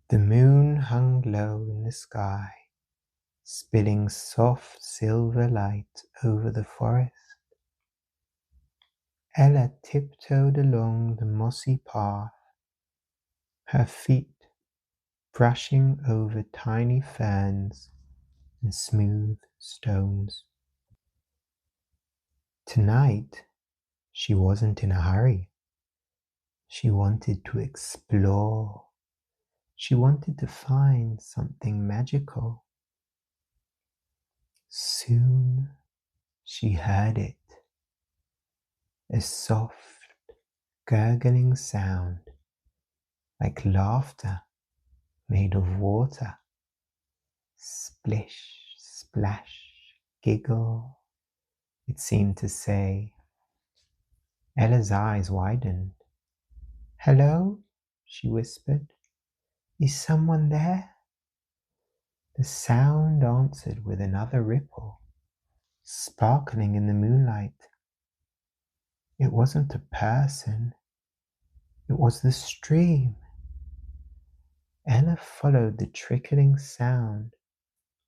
The moon hung low in the sky, spilling soft silver light over the forest. Ella tiptoed along the mossy path, her feet brushing over tiny ferns and smooth stones. Tonight, she wasn't in a hurry. She wanted to explore. She wanted to find something magical. Soon she heard it, a soft, gurgling sound, like laughter made of water. Splish, splash, giggle, it seemed to say. Ella's eyes widened. "Hello?" she whispered. "Is someone there?" The sound answered with another ripple, sparkling in the moonlight. It wasn't a person. It was the stream. Ella followed the trickling sound,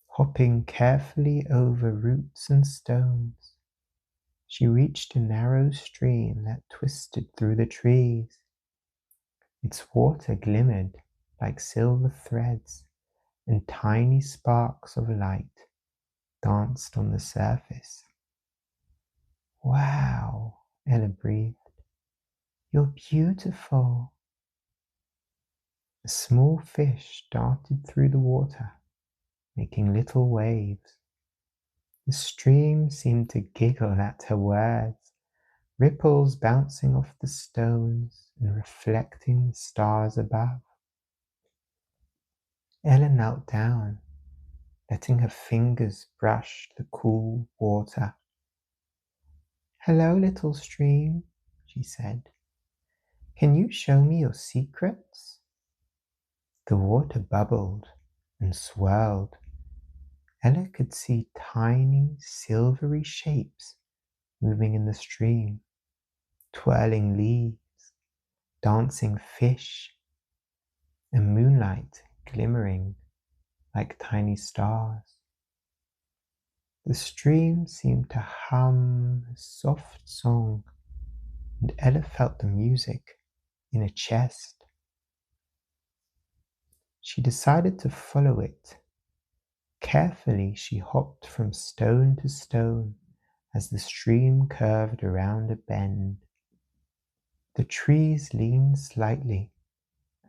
hopping carefully over roots and stones. She reached a narrow stream that twisted through the trees. Its water glimmered like silver threads, and tiny sparks of light danced on the surface. "Wow," Ella breathed. "You're beautiful." A small fish darted through the water, making little waves. The stream seemed to giggle at her words, ripples bouncing off the stones and reflecting the stars above. Ella knelt down, letting her fingers brush the cool water. "Hello, little stream," she said. "Can you show me your secrets?" The water bubbled and swirled. Ella could see tiny, silvery shapes moving in the stream, twirling leaves, dancing fish, and moonlight glimmering like tiny stars. The stream seemed to hum a soft song, and Ella felt the music in her chest. She decided to follow it. Carefully, she hopped from stone to stone as the stream curved around a bend. The trees leaned slightly,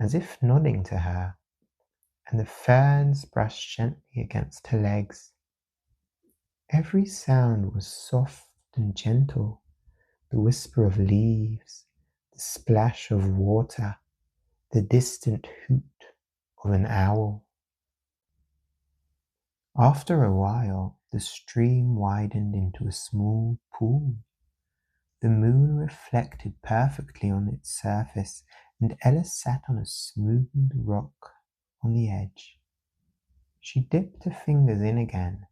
as if nodding to her, and the ferns brushed gently against her legs. Every sound was soft and gentle, the whisper of leaves, the splash of water, the distant hoot of an owl. After a while, the stream widened into a small pool. The moon reflected perfectly on its surface, and Ella sat on a smooth rock on the edge. She dipped her fingers in again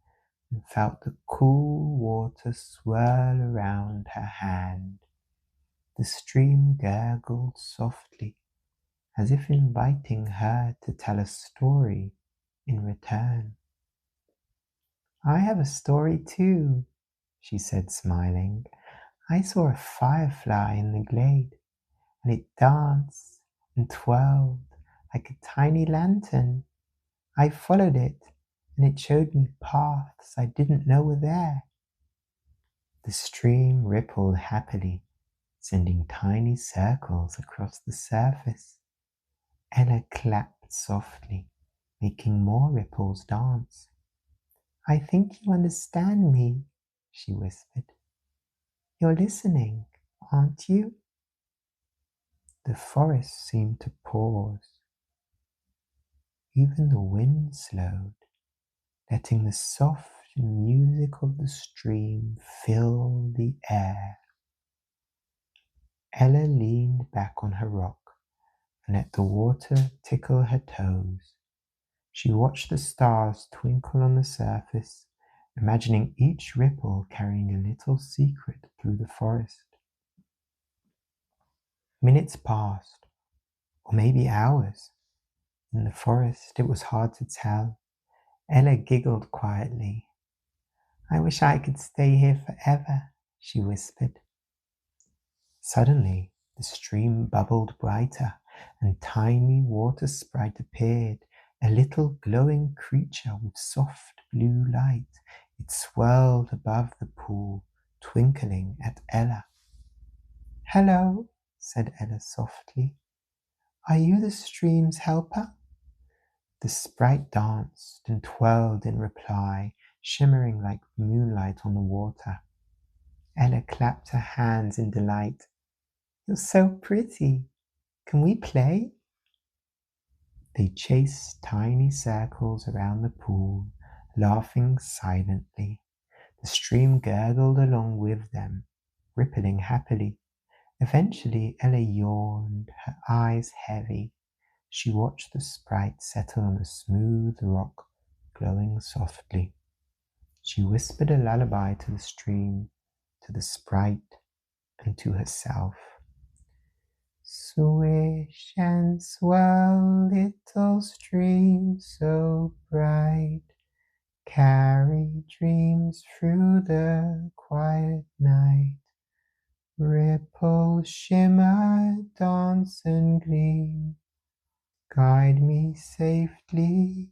and felt the cool water swirl around her hand. The stream gurgled softly, as if inviting her to tell a story in return. "I have a story too," she said, smiling. "I saw a firefly in the glade, and it danced and twirled like a tiny lantern. I followed it, and it showed me paths I didn't know were there." The stream rippled happily, sending tiny circles across the surface. Ella clapped softly, making more ripples dance. "I think you understand me," she whispered. "You're listening, aren't you?" The forest seemed to pause. Even the wind slowed, letting the soft music of the stream fill the air. Ella leaned back on her rock and let the water tickle her toes. She watched the stars twinkle on the surface, imagining each ripple carrying a little secret through the forest. Minutes passed, or maybe hours. In the forest, it was hard to tell. Ella giggled quietly. I wish I could stay here forever, she whispered. Suddenly, the stream bubbled brighter, and tiny water sprite appeared, a little glowing creature with soft blue light. It swirled above the pool, twinkling at Ella. Hello, said Ella softly. Are you the stream's helper? The sprite danced and twirled in reply, shimmering like moonlight on the water. Ella clapped her hands in delight. You're so pretty. Can we play? They chased tiny circles around the pool, laughing silently. The stream gurgled along with them, rippling happily. Eventually, Ella yawned, her eyes heavy. She watched the sprite settle on a smooth rock, glowing softly. She whispered a lullaby to the stream, to the sprite, and to herself. Swish and swirl, little stream so bright, carry dreams through the quiet night. Ripple, shimmer, dance and gleam, guide me safely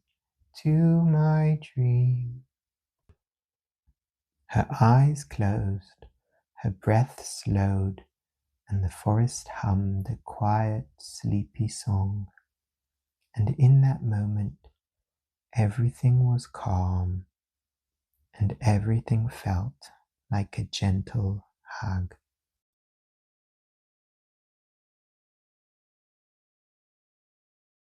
to my dream. Her eyes closed, her breath slowed, and the forest hummed a quiet, sleepy song. And in that moment, everything was calm, and everything felt like a gentle hug.